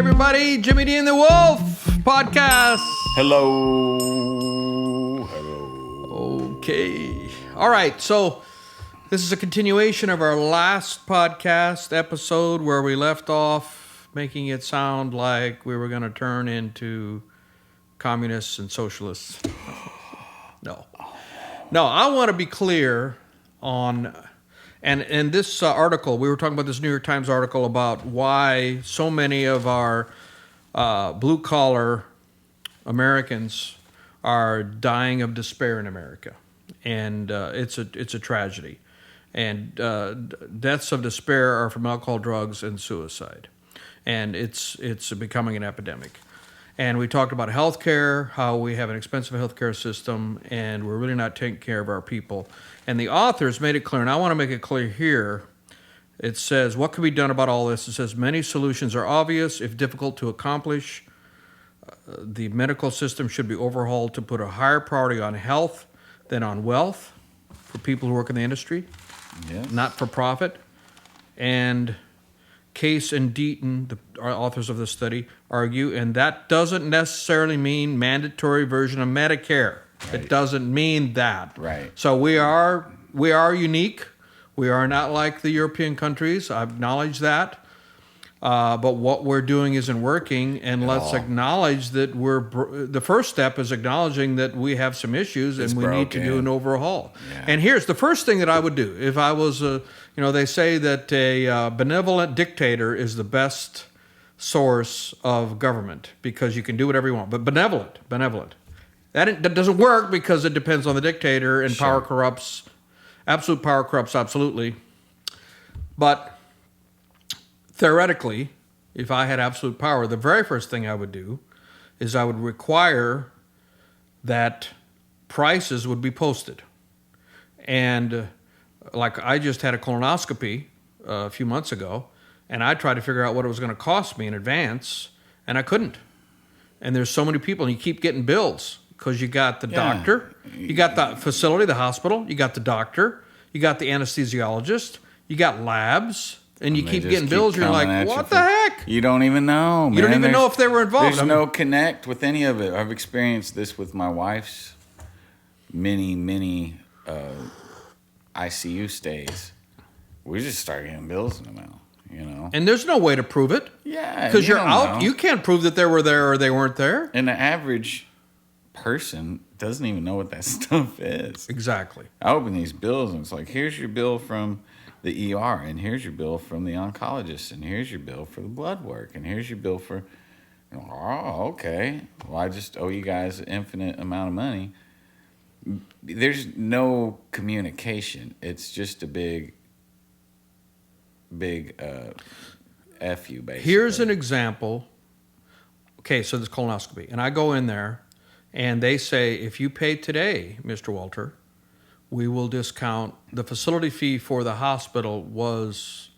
everybody. Jimmy D and the Wolf podcast. Hello. Okay. All right. So this is a continuation of our last podcast episode where we left off making it sound like we were going to turn into communists and socialists. No, I want to be clear on, and this article, we were talking about this New York Times article about why so many of our blue-collar Americans are dying of despair in America. And it's a tragedy. And deaths of despair are from alcohol, drugs, and suicide. And it's becoming an epidemic. And we talked about healthcare, how we have an expensive healthcare system, and we're really not taking care of our people. And the authors made it clear, and I want to make it clear here. It says, what can be done about all this? It says, many solutions are obvious, if difficult to accomplish. The medical system should be overhauled to put a higher priority on health than on wealth for people who work in the industry, not for profit. And Case and Deaton, the authors of the study, argue, and that doesn't necessarily mean mandatory version of Medicare. Right. It doesn't mean that. Right. So we are unique. We are not like the European countries. I acknowledge that. But what we're doing isn't working, and let's acknowledge that the first step is acknowledging that we have some issues and we need to do an overhaul. Yeah. And here's the first thing that I would do if I was, they say that a benevolent dictator is the best source of government because you can do whatever you want. But benevolent. That doesn't work because it depends on the dictator, and power corrupts. Absolute power corrupts absolutely. But theoretically, if I had absolute power, the very first thing I would do is I would require that prices would be posted. And like I just had a colonoscopy a few months ago, and I tried to figure out what it was going to cost me in advance, and I couldn't. And there's so many people, and you keep getting bills because you got the doctor, you got the facility, the hospital, you got the doctor, you got the anesthesiologist, you got labs. And you keep getting bills, you're like, what the heck? You don't even know, man. You don't even know if they were involved. There's no connect with any of it. I've experienced this with my wife's many ICU stays. We just start getting bills in the mail, And there's no way to prove it. Yeah. Because you're out. You can't prove that they were there or they weren't there. And the average person doesn't even know what that stuff is. Exactly. I open these bills and it's like, here's your bill from the ER, and here's your bill from the oncologist, and here's your bill for the blood work, and here's your bill for, oh, okay. Well, I just owe you guys an infinite amount of money. There's no communication. It's just a big F you, basically. Here's an example. Okay, so this colonoscopy, and I go in there, and they say, if you pay today, Mr. Walter, we will discount the facility fee for the hospital was,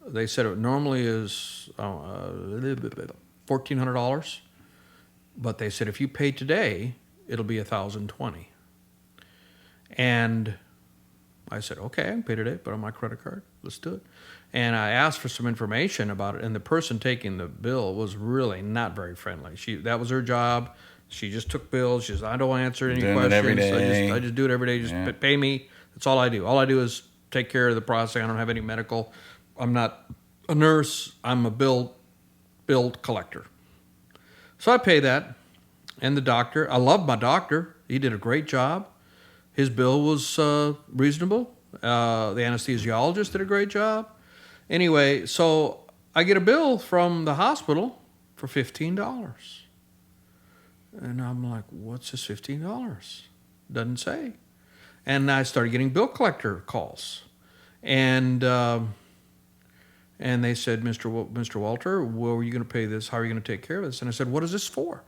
they said it normally is $1,400, but they said if you pay today, it'll be $1,020. And I said, okay, I can pay today, put on my credit card, let's do it. And I asked for some information about it, and the person taking the bill was really not very friendly. That was her job. She just took bills. She says, I don't answer any questions. Every day. I just do it every day. Just pay me. That's all I do. All I do is take care of the processing. I don't have any medical. I'm not a nurse. I'm a bill collector. So I pay that. And the doctor, I love my doctor. He did a great job. His bill was reasonable. The anesthesiologist did a great job. Anyway, so I get a bill from the hospital for $15. And I'm like, what's this $15? Doesn't say. And I started getting bill collector calls. And they said, Mr. Walter, well, are you going to pay this? How are you going to take care of this? And I said, what is this for?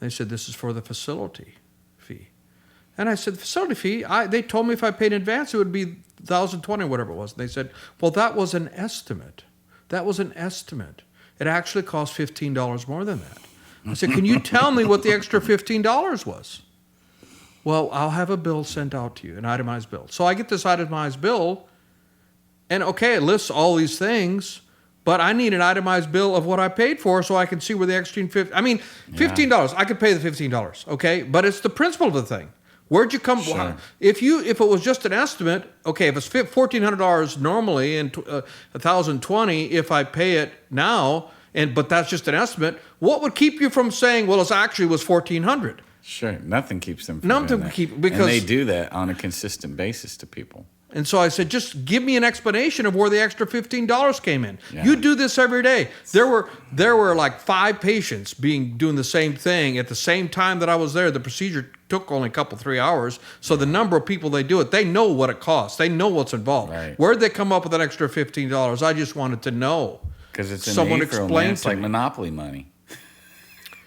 They said, this is for the facility fee. And I said, the facility fee? They told me if I paid in advance, it would be $1,020 or whatever it was. And they said, well, that was an estimate. It actually cost $15 more than that. I said, can you tell me what the extra $15 was? Well, I'll have a bill sent out to you, an itemized bill. So I get this itemized bill, and okay, it lists all these things, but I need an itemized bill of what I paid for so I can see where the extra $15, I could pay the $15, okay? But it's the principle of the thing. Where'd you come? Sure. If it was just an estimate, okay, if it's $1,400 normally and $1,020 if I pay it now, but that's just an estimate, what would keep you from saying, well, it actually was $1,400? Sure, nothing keeps them from doing that. Because and they do that on a consistent basis to people. And so I said, just give me an explanation of where the extra $15 came in. Yeah. You do this every day. There were like 5 patients doing the same thing at the same time that I was there. The procedure took only 3 hours. So the number of people they do it, they know what it costs. They know what's involved. Right. Where'd they come up with an extra $15? I just wanted to know. Because it's someone explain it's like Monopoly money.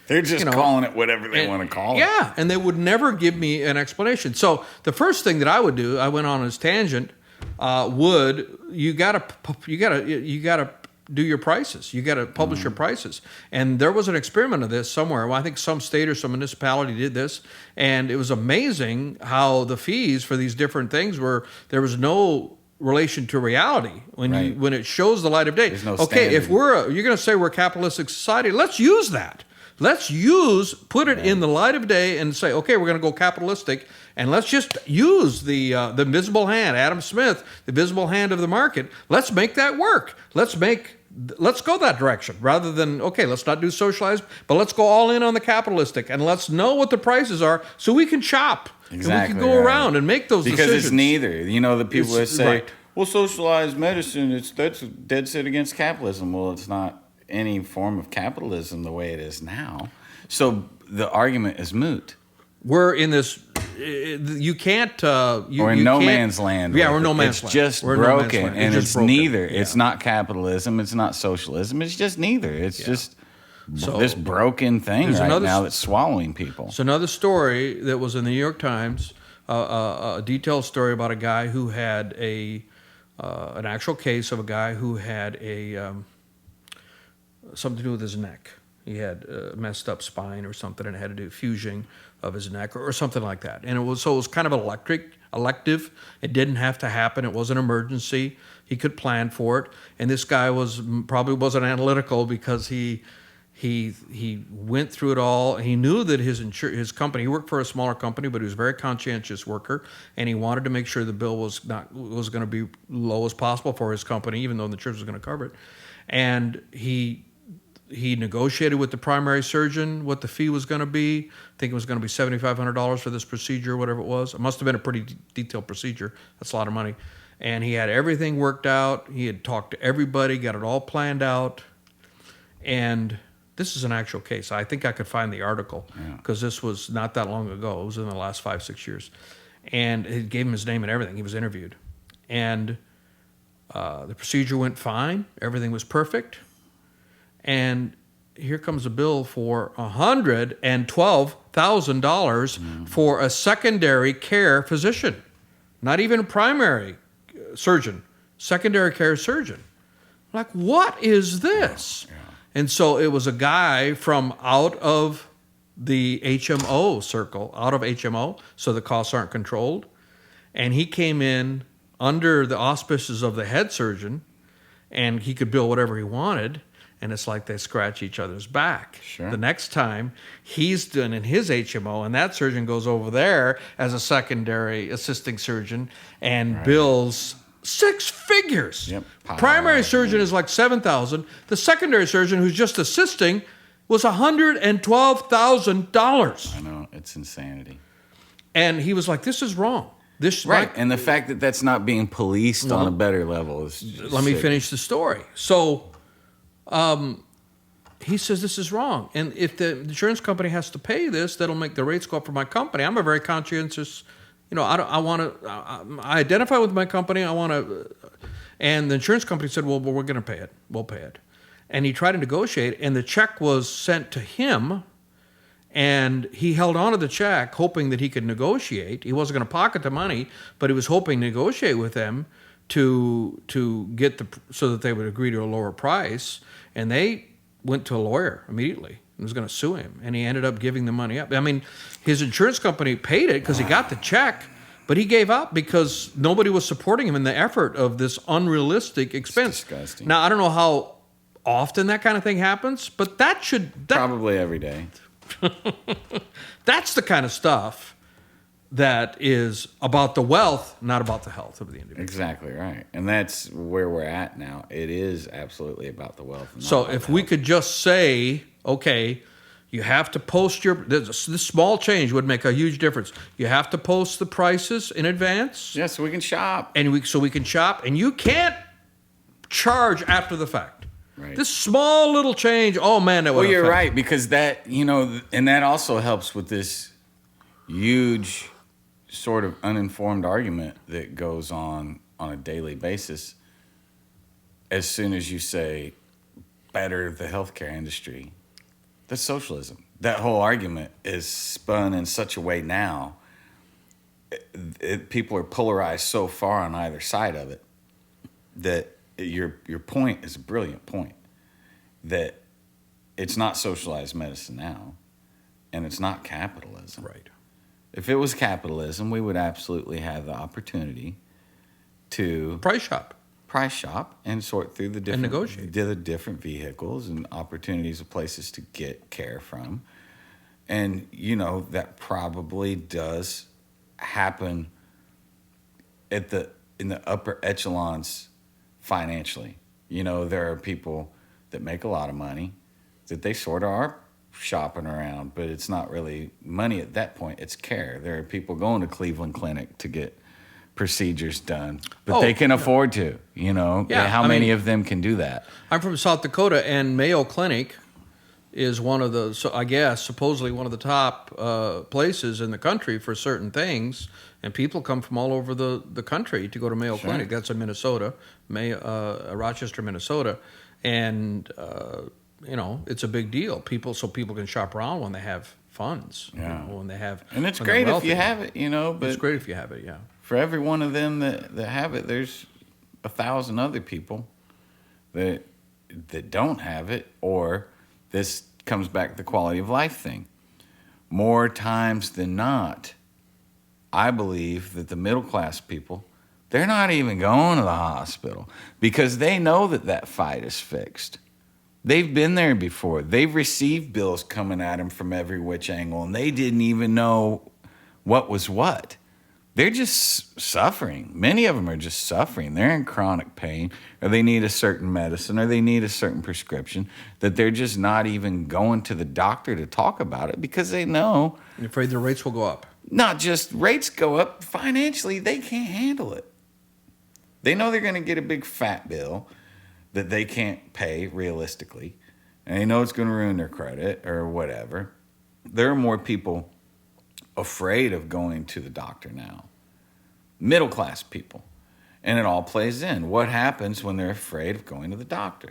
They're just calling it whatever they want to call it. Yeah, and they would never give me an explanation. So the first thing that I would do, I went on this tangent, you gotta do your prices. You gotta publish your prices. And there was an experiment of this somewhere. Well, I think some state or some municipality did this, and it was amazing how the fees for these different things there was no relation to reality when it shows the light of day. There's no okay, if standard. you're going to say we're a capitalistic society, let's use that. Let's put it in the light of day and say, okay, we're going to go capitalistic, and let's just use the invisible hand, Adam Smith, the visible hand of the market. Let's make that work. Let's go that direction rather than, okay, let's not do socialized, but let's go all in on the capitalistic, and let's know what the prices are so we can shop. Exactly. And we can go around and make those decisions. Because it's neither. The people that say, right. well, socialized medicine, that's dead set against capitalism. Well, it's not any form of capitalism the way it is now. So the argument is moot. We're in this. You can't. We're in no man's land. Yeah, we're no man's land. It's just broken, and it's neither. Yeah. It's not capitalism. It's not socialism. It's just neither. It's just this broken thing right now that's swallowing people. It's another story that was in the New York Times, a detailed story about a guy who had an actual case of a guy who had something to do with his neck. He had a messed up spine or something, and it had to do fusing of his neck or something like that. And it was kind of elective. It didn't have to happen. It was an emergency. He could plan for it. And this guy probably wasn't analytical because he went through it all. He knew that his company, he worked for a smaller company, but he was a very conscientious worker, and he wanted to make sure the bill was going to be low as possible for his company, even though the insurance was going to cover it. And he negotiated with the primary surgeon what the fee was going to be. I think it was going to be $7,500 for this procedure, whatever it was. It must have been a pretty detailed procedure. That's a lot of money. And he had everything worked out. He had talked to everybody, got it all planned out. And this is an actual case. I think I could find the article because this was not that long ago. It was in the last 5-6 years. And it gave him his name and everything. He was interviewed. And the procedure went fine. Everything was perfect. And here comes a bill for $112,000 for a secondary care physician. Not even a primary surgeon, secondary care surgeon. Like, what is this? Yeah. And so it was a guy from out of the HMO circle, out of HMO, so the costs aren't controlled. And he came in under the auspices of the head surgeon, and he could bill whatever he wanted. And it's like they scratch each other's back. Sure. The next time he's done in his HMO, and that surgeon goes over there as a secondary assisting surgeon and bills 6 figures. Yep. Primary surgeon is like $7,000. The secondary surgeon who's just assisting was $112,000. I know, it's insanity. And he was like, "This is wrong." And the fact that that's not being policed on a better level is just Let me finish the story. So he says this is wrong, and if the insurance company has to pay this, that'll make the rates go up for my company. I'm a very conscientious, I identify with my company. I want to, and the insurance company said, "Well, we're going to pay it. We'll pay it." And he tried to negotiate, and the check was sent to him, and he held on to the check, hoping that he could negotiate. He wasn't going to pocket the money, but he was hoping to negotiate with them to get so that they would agree to a lower price. And they went to a lawyer immediately and was going to sue him. And he ended up giving the money up. I mean, his insurance company paid it because he got the check, but he gave up because nobody was supporting him in the effort of this unrealistic expense. It's disgusting. Now, I don't know how often that kind of thing happens, but Probably every day. that's the kind of stuff that is about the wealth, not about the health of the individual. Exactly right. And that's where we're at now. It is absolutely about the wealth. So if we could just say, okay, you have to post this small change would make a huge difference. You have to post the prices in advance. Yeah, so we can shop. So we can shop, and you can't charge after the fact. Right. This small little change, oh man, that would Well, you're right, because that, and that also helps with this huge sort of uninformed argument that goes on a daily basis. As soon as you say better the healthcare industry, that's socialism. That whole argument is spun in such a way now. People are polarized so far on either side of it that your point is a brilliant point. That it's not socialized medicine now, and it's not capitalism. Right. If it was capitalism, we would absolutely have the opportunity to price shop and sort through the and negotiate the different vehicles and opportunities of places to get care from. And that probably does happen in the upper echelons financially. There are people that make a lot of money that they sort of are shopping around, but it's not really money at that point, it's care. There are people going to Cleveland Clinic to get procedures done, but they can afford to, how many of them can do that? I'm from South Dakota, and Mayo Clinic is one of the, so I guess, supposedly one of the top places in the country for certain things, and people come from all over the country to go to Mayo Clinic. That's in Minnesota, Rochester, Minnesota, and it's a big deal. People can shop around when they have funds. When they have, and it's great if you have it. But it's great if you have it. Yeah. For every one of them that have it, there's 1,000 other people that don't have it, or this comes back to the quality of life thing. More times than not, I believe that the middle class people, they're not even going to the hospital because they know that fight is fixed. They've been there before. They've received bills coming at them from every which angle, and they didn't even know what was what. They're just suffering. Many of them are just suffering. They're in chronic pain, or they need a certain medicine, or they need a certain prescription that they're just not even going to the doctor to talk about it because they know. You're afraid the rates will go up. Not just rates go up, financially, they can't handle it. They know they're going to get a big fat bill that they can't pay realistically, and they know it's going to ruin their credit or whatever. There are more people afraid of going to the doctor now. Middle class people. And it all plays in. What happens when they're afraid of going to the doctor?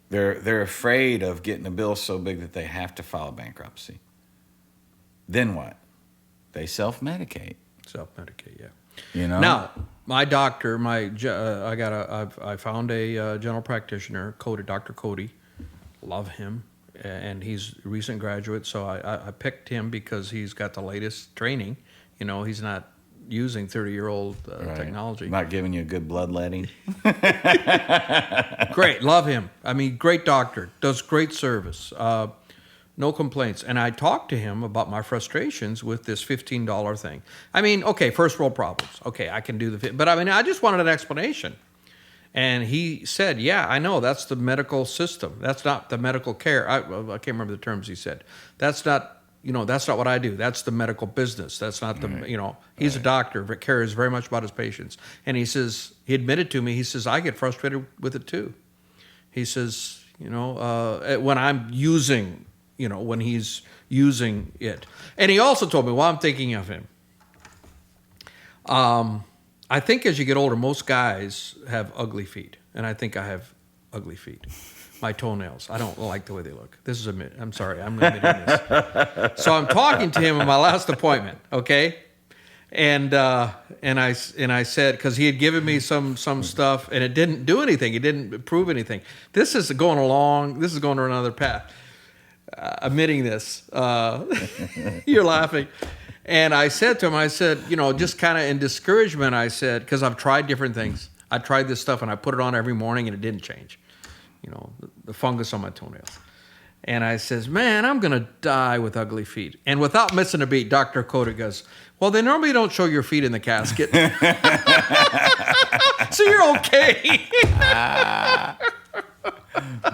They're afraid of getting a bill so big that they have to file bankruptcy. Then what? They self-medicate. Self-medicate, yeah. Now, my doctor, I found a general practitioner, Dr. Cody. Love him, and he's a recent graduate, so I picked him because he's got the latest training. He's not using 30-year-old technology. Not giving you a good bloodletting. Great, love him. I mean, great doctor, does great service. No complaints. And I talked to him about my frustrations with this $15 thing. I mean, okay, first world problems. Okay, I can do but I just wanted an explanation. And he said, yeah, I know, that's the medical system. That's not the medical care. I can't remember the terms he said. That's not what I do. That's the medical business. That's not he's a doctor, but cares very much about his patients. And he says, he admitted to me, he says, I get frustrated with it too. He says, when I'm using, when he's using it. And he also told me, while I'm thinking of him, I think as you get older, most guys have ugly feet. And I think I have ugly feet. My toenails. I don't like the way they look. I'm sorry, I'm admitting this. So I'm talking to him in my last appointment, okay? And I said, because he had given me some stuff, and it didn't do anything. It didn't prove anything. This is going to another path. Admitting this. You're laughing. And I said to him, just kind of in discouragement, I said, because I've tried different things. I tried this stuff, and I put it on every morning, and it didn't change. the fungus on my toenails. And I says, man, I'm going to die with ugly feet. And without missing a beat, Dr. Coda goes, well, they normally don't show your feet in the casket. So you're okay.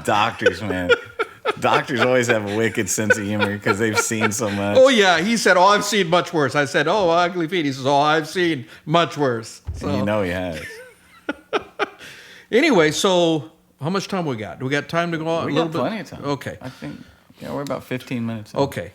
Doctors, man. Doctors always have a wicked sense of humor because they've seen so much. Oh, yeah. He said, I've seen much worse. I said, ugly feet. He says, I've seen much worse. So, And he has. Anyway, so how much time we got? Do we got time to go on? We got plenty of time. Okay. I think, we're about 15 minutes in. Okay.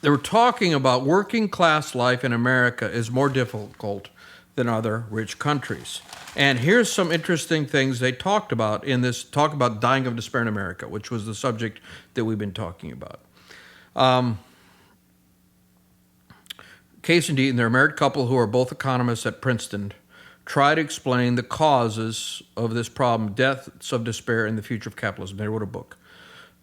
They were talking about working class life in America is more difficult than other rich countries. And here's some interesting things they talked about in this talk about dying of despair in America, which was the subject that we've been talking about. Case in Deaton, they're a married couple who are both economists at Princeton, try to explain the causes of this problem, deaths of despair and the future of capitalism. They wrote a book.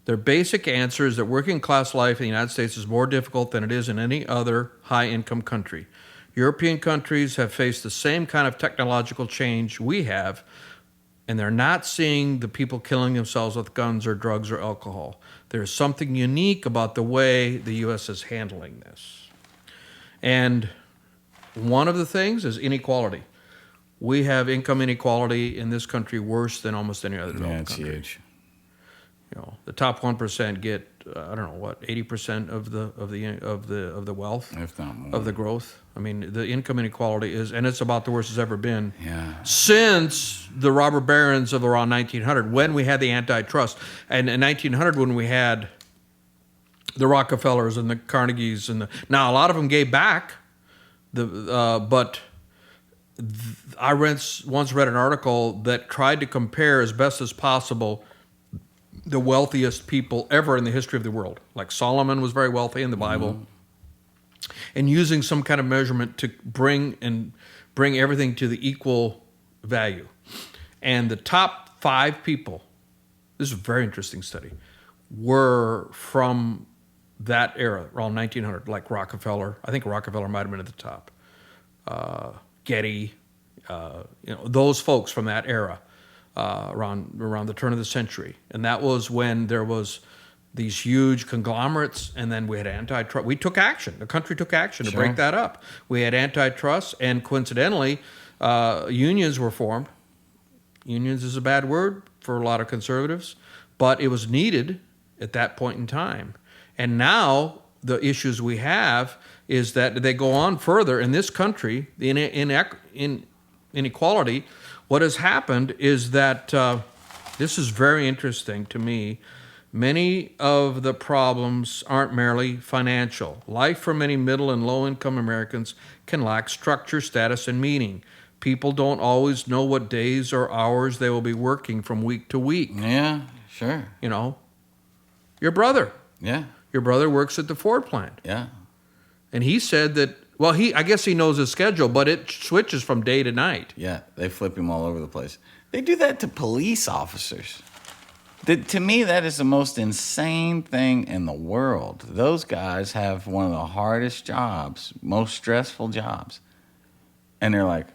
Their basic answer is that working class life in the United States is more difficult than it is in any other high-income country. European countries have faced the same kind of technological change we have, and they're not seeing the people killing themselves with guns or drugs or alcohol. There's something unique about the way the U.S. is handling this. And one of the things is inequality. We have income inequality in this country worse than almost any other developed country. Yeah, it's huge. The top 1% get 80% of the wealth, if not more, of the growth. I mean, the income inequality is, and it's about the worst it's ever been. Yeah. Since the robber barons of around 1900, when we had the antitrust, and in 1900 when we had the Rockefellers and the Carnegies now a lot of them gave back, but. I once read an article that tried to compare as best as possible the wealthiest people ever in the history of the world. Like Solomon was very wealthy in the Bible. And using some kind of measurement to bring everything to the equal value. And the top 5 people, this is a very interesting study, were from that era, around 1900, like Rockefeller. I think Rockefeller might have been at the top. Getty, those folks from that era, around the turn of the century. And that was when there was these huge conglomerates, and then we had antitrust. We took action. The country took action to break that up. We had antitrust, and coincidentally, unions were formed. Unions is a bad word for a lot of conservatives, but it was needed at that point in time. And now the issues we have is that they go on further in this country, the inequality. What has happened is that, this is very interesting to me, many of the problems aren't merely financial. Life for many middle and low-income Americans can lack structure, status, and meaning. People don't always know what days or hours they will be working from week to week. Yeah, sure. Your brother. Yeah. Your brother works at the Ford plant. Yeah. And he said that, I guess he knows his schedule, but it switches from day to night. Yeah, they flip him all over the place. They do that to police officers. To me, that is the most insane thing in the world. Those guys have one of the hardest jobs, most stressful jobs. And they're like,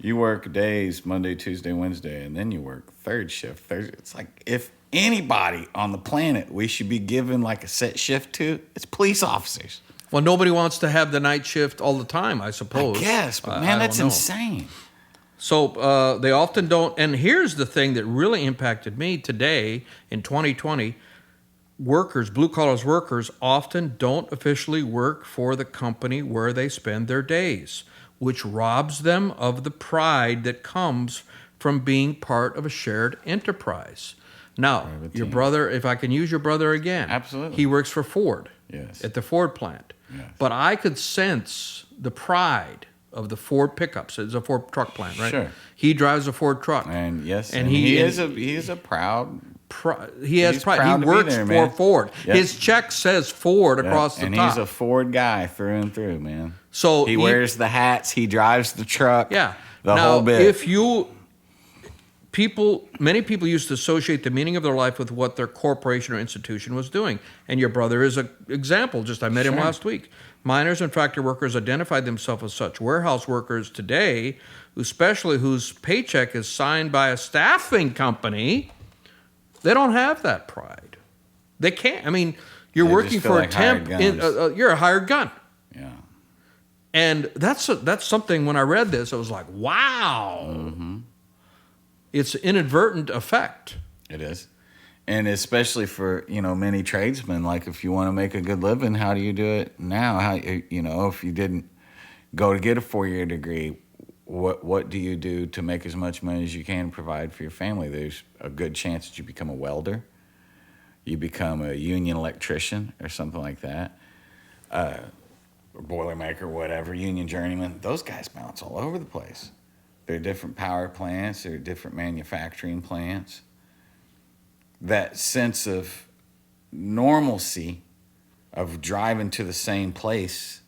you work days, Monday, Tuesday, Wednesday, and then you work third shift, Thursday. It's like, if anybody on the planet we should be given like a set shift to, it's police officers. Well, nobody wants to have the night shift all the time, I suppose. I guess, but man, that's insane. So they often don't. And here's the thing that really impacted me today in 2020. Blue-collar workers often don't officially work for the company where they spend their days, which robs them of the pride that comes from being part of a shared enterprise. Now, your brother, if I can use your brother again. Absolutely. He works for Ford. Yes. At the Ford plant. Yes. But I could sense the pride of the Ford pickups. It's a Ford truck plant, right? Sure. He drives a Ford truck. And yes, and he is a proud. He has pride. He works for Ford. Yes. His check says Ford across the top. And he's a Ford guy through and through, man. So he wears the hats. He drives the truck. Yeah. The whole bit. If you many people used to associate the meaning of their life with what their corporation or institution was doing. And your brother is an example. I met him last week. Miners and factory workers identified themselves as such. Warehouse workers today, especially whose paycheck is signed by a staffing company, they don't have that pride. They can't. I mean, you're working for a temp. You're a hired gun. Yeah. And that's something. When I read this, I was like, wow. Mm-hmm. It's an inadvertent effect. It is. And especially for, many tradesmen, like if you want to make a good living, how do you do it now? How, if you didn't go to get a 4-year degree, what do you do to make as much money as you can provide for your family? There's a good chance that you become a welder. You become a union electrician or something like that. Or boilermaker, whatever, union journeyman. Those guys bounce all over the place. There are different power plants. There are different manufacturing plants. That sense of normalcy of driving to the same place,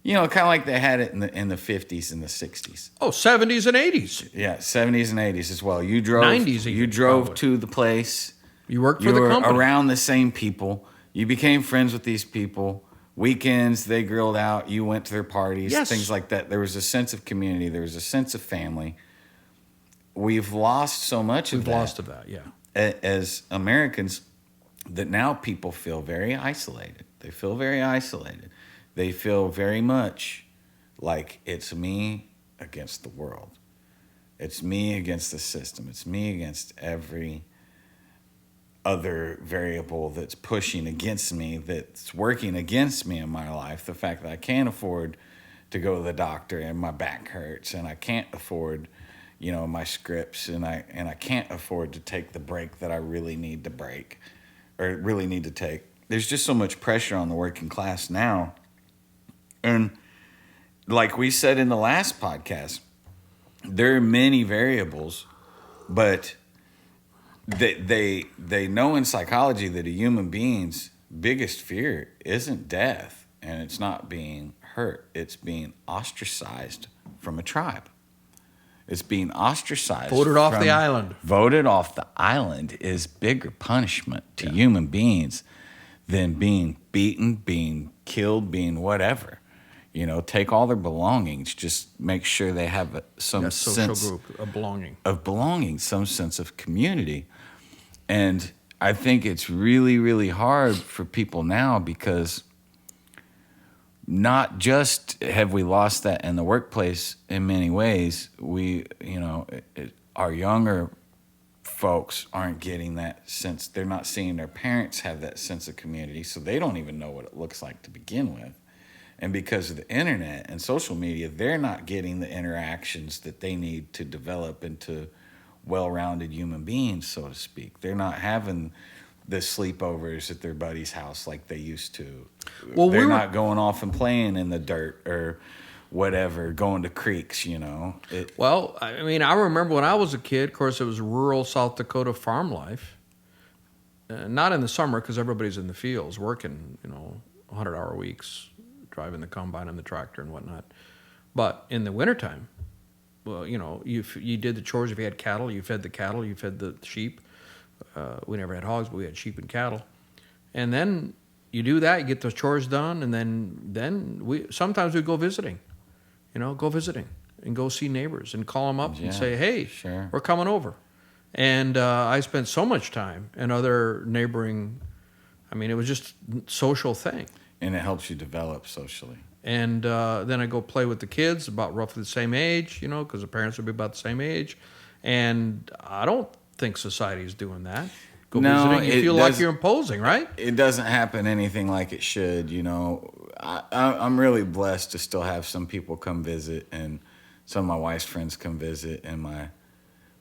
kind of like they had it in the 50s and the 60s. Oh, 70s and 80s. Yeah, 70s and 80s as well. You drove 90s even, you drove probably. to the place. You worked for the company. You were around the same people. You became friends with these people. Weekends, they grilled out. You went to their parties, things like that. There was a sense of community. There was a sense of family. We've lost so much of that. We've lost of that, yeah. As Americans, that now people feel very isolated. They feel very isolated. They feel very much like it's me against the world. It's me against the system. It's me against every other variable that's pushing against me, that's working against me in my life. The fact that I can't afford to go to the doctor and my back hurts, and I can't afford, my scripts, and I can't afford to take the break that I really need to take. There's just so much pressure on the working class now. And like we said in the last podcast, there are many variables, but they know in psychology that a human being's biggest fear isn't death, and it's not being hurt. It's being ostracized from a tribe. It's being ostracized. Voted off the island. Voted off the island is bigger punishment to human beings than being beaten, being killed, being whatever. Take all their belongings. Just make sure they have some sense group of belonging. Some sense of community. And I think it's really, really hard for people now because not just have we lost that in the workplace in many ways, our younger folks aren't getting that sense. They're not seeing their parents have that sense of community, so they don't even know what it looks like to begin with. And because of the internet and social media, they're not getting the interactions that they need to develop into well-rounded human beings, so to speak. They're not having the sleepovers at their buddy's house like they used to. Well, they're not going off and playing in the dirt or whatever, going to creeks, Well, I remember when I was a kid, of course, it was rural South Dakota farm life. Not in the summer because everybody's in the fields working, 100-hour weeks, driving the combine and the tractor and whatnot. But in the wintertime, well, you did the chores. If you had cattle, you fed the cattle, you fed the sheep. We never had hogs, but we had sheep and cattle. And then you do that, you get those chores done, and then sometimes we'd go visiting. And go see neighbors and call them up and say, hey, sure, we're coming over. And I spent so much time in other neighboring, it was just a social thing. And it helps you develop socially. And then I go play with the kids about roughly the same age, because the parents would be about the same age. And I don't think society's doing that. Go visiting, you feel like you're imposing, right? It doesn't happen anything like it should, I'm really blessed to still have some people come visit, and some of my wife's friends come visit, and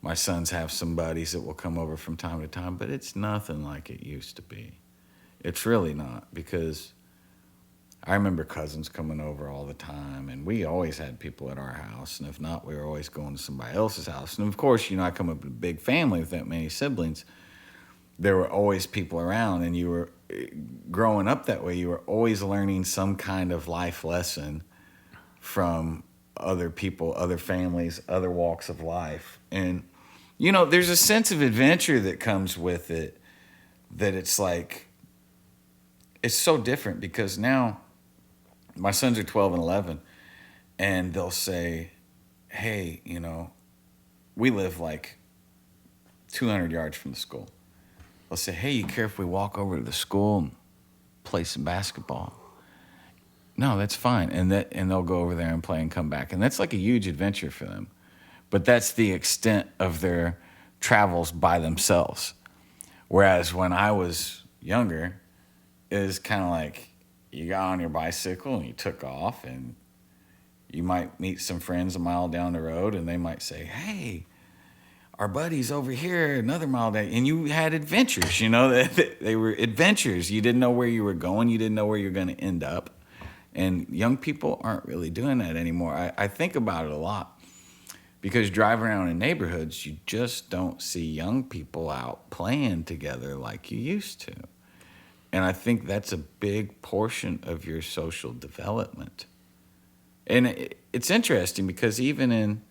my sons have some buddies that will come over from time to time, but it's nothing like it used to be. It's really not, because I remember cousins coming over all the time, and we always had people at our house, and if not, we were always going to somebody else's house. And of course, I come up with a big family with that many siblings. There were always people around, and you were growing up that way. You were always learning some kind of life lesson from other people, other families, other walks of life. And You know, there's a sense of adventure that comes with it that it's like, it's so different because now my sons are 12 and 11 and they'll say, hey, you know, we live like 200 yards from the school. They'll say, hey, you care if we walk over to the school and play some basketball? No, that's fine. And they'll go over there and play and come back. And that's like a huge adventure for them. But that's the extent of their travels by themselves. Whereas when I was younger, it was kind of like you got on your bicycle and you took off, and you might meet some friends a mile down the road and they might say, hey, our buddy's over here another mile down. And you had adventures, you know, they were adventures. You didn't know where you were going. You didn't know where you're going to end up. And young people aren't really doing that anymore. I think about it a lot. Because driving around in neighborhoods, you just don't see young people out playing together like you used to. And I think that's a big portion of your social development. And it's interesting because even in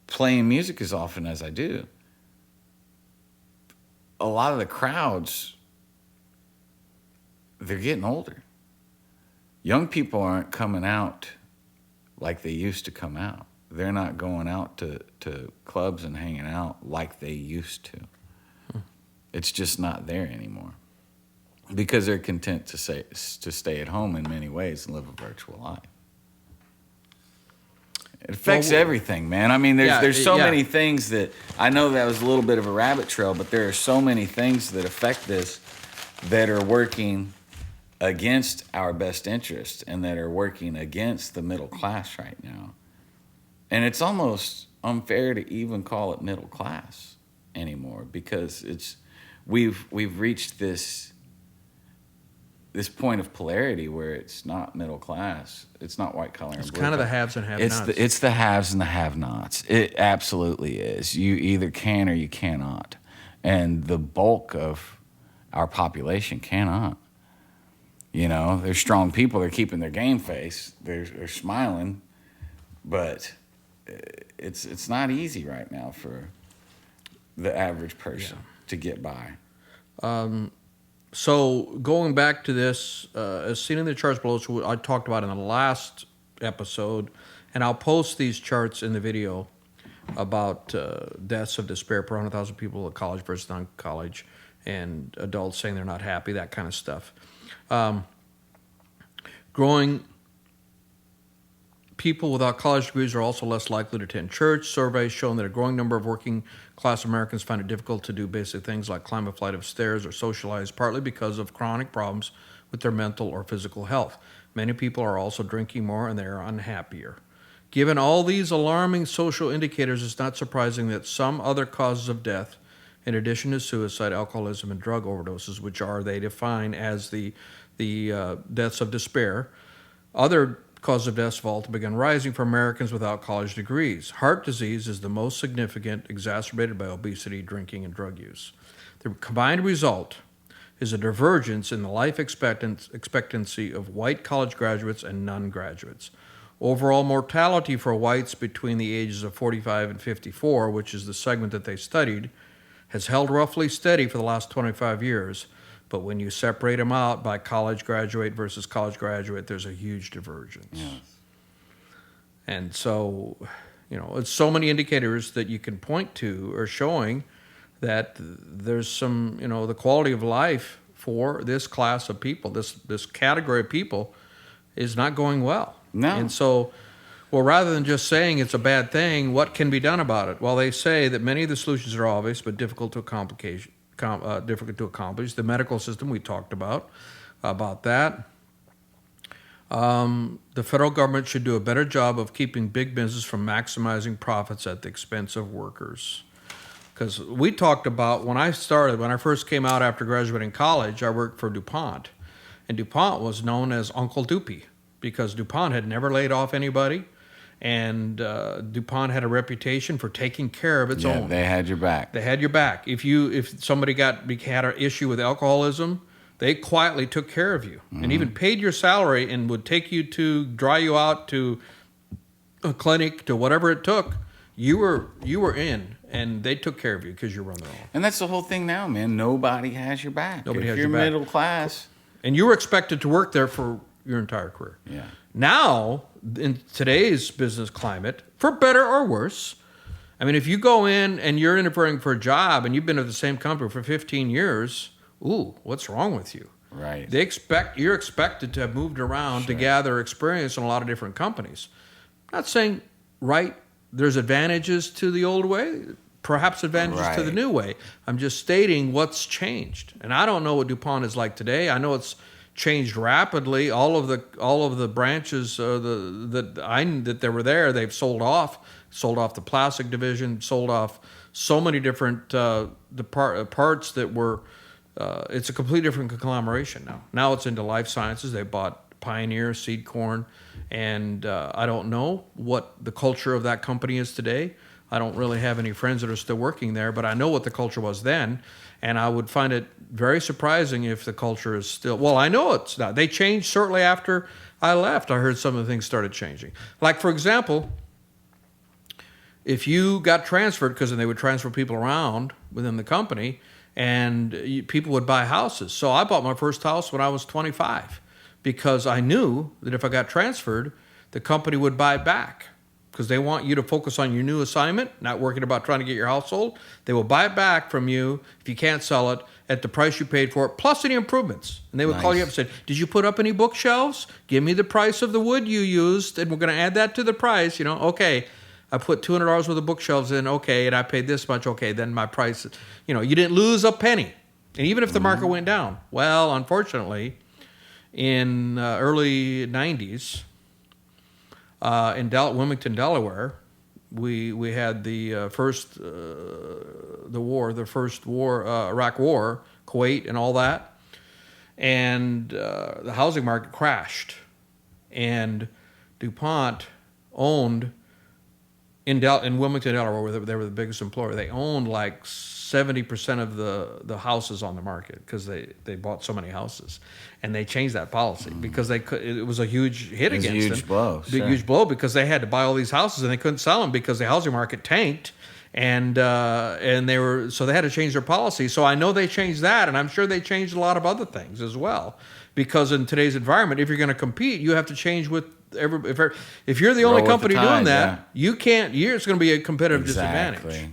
playing music as often as I do, a lot of the crowds, they're getting older. Young people aren't coming out like they used to come out. They're not going out to clubs and hanging out like they used to. It's just not there anymore because they're content to stay at home in many ways and live a virtual life. It affects everything, man. I mean, there's so many things that, I know that was a little bit of a rabbit trail, but there are so many things that affect this that are working against our best interest and that are working against the middle class right now. And it's almost unfair to even call it middle class anymore because we've reached this point of polarity where it's not middle class, it's not white collar. It's kind of the haves and have-nots. It's the haves and the have-nots. It absolutely is. You either can or you cannot, and the bulk of our population cannot. You know, they're strong people. They're keeping their game face. They're smiling, but it's not easy right now for the average person to get by. So going back to this, as seen in the charts below, so I talked about in the last episode, and I'll post these charts in the video about deaths of despair per 100,000 people at college versus non-college, and adults saying they're not happy, that kind of stuff. Growing people without college degrees are also less likely to attend church. Surveys show that a growing number of working class Americans find it difficult to do basic things like climb a flight of stairs or socialize, partly because of chronic problems with their mental or physical health. Many people are also drinking more and they are unhappier. Given all these alarming social indicators, it's not surprising that some other causes of death, in addition to suicide, alcoholism, and drug overdoses, which are, they define as the deaths of despair, other causes of death have all begun rising for Americans without college degrees. Heart disease is the most significant, exacerbated by obesity, drinking, and drug use. The combined result is a divergence in the life expectancy of white college graduates and non-graduates. Overall mortality for whites between the ages of 45 and 54, which is the segment that they studied, has held roughly steady for the last 25 years. But when you separate them out by college graduate versus college graduate, there's a huge divergence. Yes. And so, you know, it's so many indicators that you can point to are showing that there's some, you know, the quality of life for this class of people, this category of people is not going well. No. And so, well, rather than just saying it's a bad thing, what can be done about it? Well, they say that many of the solutions are obvious but difficult to accomplish. The medical system, we talked about that. The federal government should do a better job of keeping big business from maximizing profits at the expense of workers. Because we talked about, when I first came out after graduating college, I worked for DuPont. And DuPont was known as Uncle Dupy because DuPont had never laid off anybody. And DuPont had a reputation for taking care of its own. They had your back. They had your back. If somebody had an issue with alcoholism, they quietly took care of you and even paid your salary and would take you to dry you out to a clinic, to whatever it took. You were in, and they took care of you because you run their own. And that's the whole thing now, man. Nobody has your back. Nobody if has you're your back. middle class. And you were expected to work there for your entire career. Yeah. Now, in today's business climate, for better or worse, I mean, if you go in and you're interviewing for a job and you've been at the same company for 15 years, ooh, what's wrong with you? Right. You're expected to have moved around to gather experience in a lot of different companies. I'm not saying, there's advantages to the old way, perhaps advantages to the new way. I'm just stating what's changed. And I don't know what DuPont is like today. I know it's changed rapidly. All of the branches that they were there, they've sold off the plastic division, sold off so many different parts that were. It's a completely different conglomeration now. Now it's into life sciences. They bought Pioneer, Seed Corn, and I don't know what the culture of that company is today. I don't really have any friends that are still working there, but I know what the culture was then, and I would find it very surprising if the culture is still... Well, I know it's not. They changed shortly after I left. I heard some of the things started changing. Like, for example, if you got transferred, because they would transfer people around within the company, and people would buy houses. So I bought my first house when I was 25 because I knew that if I got transferred, the company would buy it back because they want you to focus on your new assignment, not working about trying to get your house sold. They will buy it back from you if you can't sell it at the price you paid for it, plus any improvements. And they would call you up and say, did you put up any bookshelves? Give me the price of the wood you used, and we're going to add that to the price. Okay. I put $200 worth of bookshelves in, okay, and I paid this much, okay, then my price, you didn't lose a penny. And even if the market went down, well, unfortunately, in early 90s, in Wilmington, Delaware, we had the first war, Iraq War, Kuwait and all that, and the housing market crashed, and DuPont owned in Wilmington, Delaware, where they were the biggest employer, they owned like 70% of the houses on the market because they bought so many houses, and they changed that policy because it was a huge hit against them. Huge blow because they had to buy all these houses and they couldn't sell them because the housing market tanked, and they had to change their policy. So I know they changed that, and I'm sure they changed a lot of other things as well, because in today's environment, if you're going to compete, you have to change with. If you're the only company doing that, you can't. It's going to be a competitive disadvantage.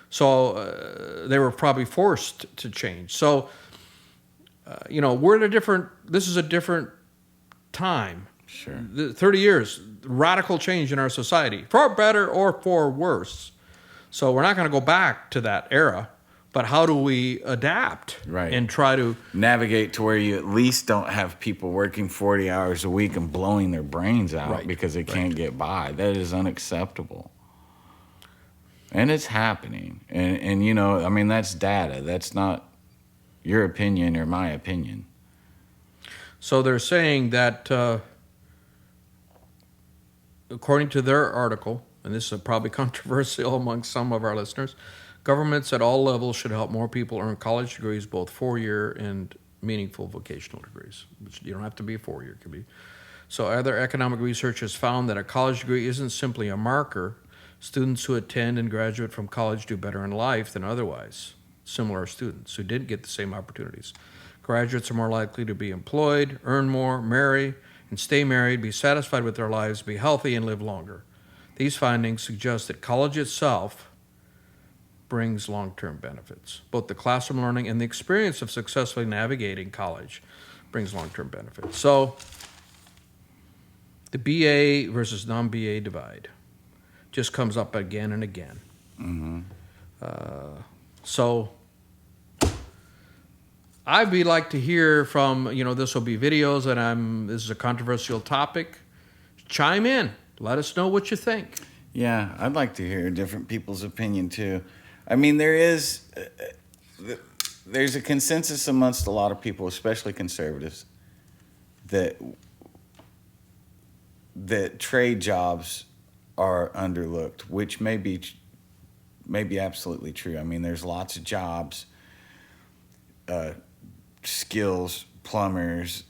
So they were probably forced to change. So we're in a different. This is a different time. Sure. 30 years, radical change in our society, for better or for worse. So we're not going to go back to that era. But how do we adapt and try to navigate to where you at least don't have people working 40 hours a week and blowing their brains out because they can't get by? That is unacceptable. And it's happening. And that's data. That's not your opinion or my opinion. So they're saying that, according to their article, and this is probably controversial among some of our listeners, governments at all levels should help more people earn college degrees, both four-year and meaningful vocational degrees, which you don't have to be a four-year, it could be. So other economic research has found that a college degree isn't simply a marker. Students who attend and graduate from college do better in life than otherwise similar students who didn't get the same opportunities. Graduates are more likely to be employed, earn more, marry, and stay married, be satisfied with their lives, be healthy, and live longer. These findings suggest that college itself brings long-term benefits. Both the classroom learning and the experience of successfully navigating college brings long-term benefits. So the BA versus non-BA divide just comes up again and again. Mm-hmm. So I'd like to hear from, this will be videos, and this is a controversial topic. Chime in. Let us know what you think. Yeah, I'd like to hear different people's opinion too. I mean, there's a consensus amongst a lot of people, especially conservatives, that trade jobs are underlooked, which may be absolutely true. I mean, there's lots of jobs, skills, plumbers,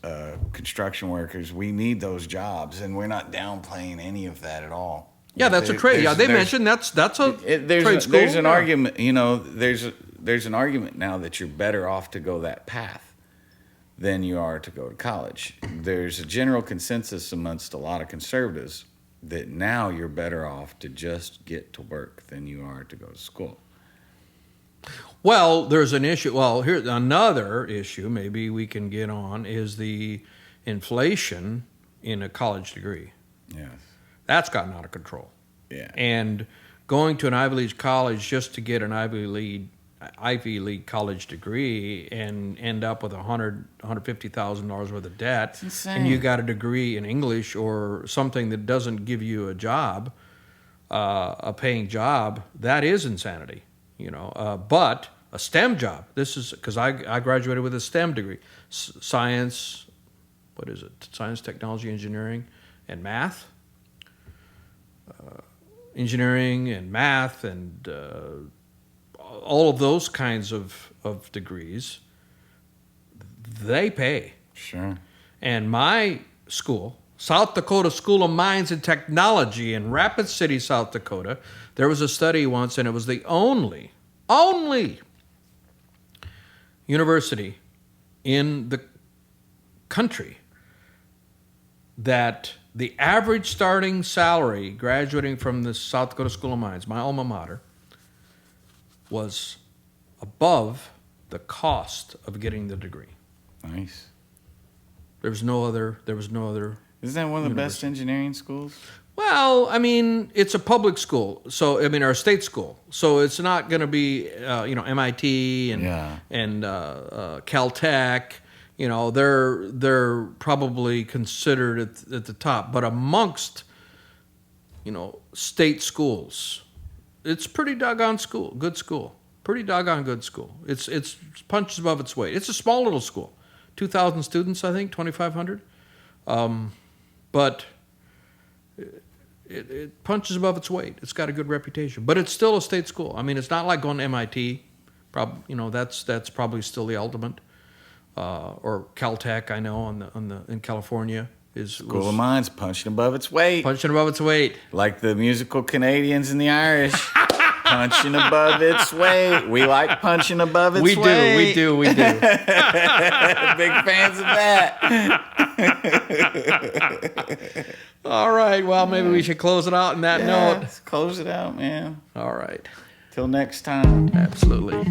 construction workers. We need those jobs, and we're not downplaying any of that at all. Yeah, that's a trade. Yeah, they mentioned that's a trade school. There's an argument. There's an argument now that you're better off to go that path than you are to go to college. There's a general consensus amongst a lot of conservatives that now you're better off to just get to work than you are to go to school. Well, there's an issue. Well, here's another issue maybe we can get on is the inflation in a college degree. Yes. That's gotten out of control. Yeah. And going to an Ivy League college just to get an Ivy League college degree and end up with $150,000 worth of debt, it's insane. And you got a degree in English or something that doesn't give you a job, a paying job, that is insanity. But a STEM job. This is because I graduated with a STEM degree, science. What is it? Science, technology, engineering, and math. Engineering and math and all of those kinds of degrees, they pay. Sure. And my school, South Dakota School of Mines and Technology in Rapid City, South Dakota, there was a study once, and it was the only university in the country that the average starting salary graduating from the South Dakota School of Mines, my alma mater, was above the cost of getting the degree. Nice. There was no other. Isn't that one of the best engineering schools? Well, I mean, it's a public school, so or a state school, so it's not going to be MIT and Caltech. They're probably considered at the top, but amongst state schools, it's pretty doggone good school, pretty doggone good school. It's punches above its weight. It's a small little school, 2,000 students, I think, 2,500, but it punches above its weight. It's got a good reputation, but it's still a state school. I mean, it's not like going to MIT. That's probably still the ultimate. Or Caltech, I know in California School of Mines punching above its weight. Punching above its weight, like the musical Canadians and the Irish. Punching above its weight. We like punching above its weight. We do. Big fans of that. All right. Well, maybe we should close it out on that note. Let's close it out, man. All right. Till next time. Absolutely.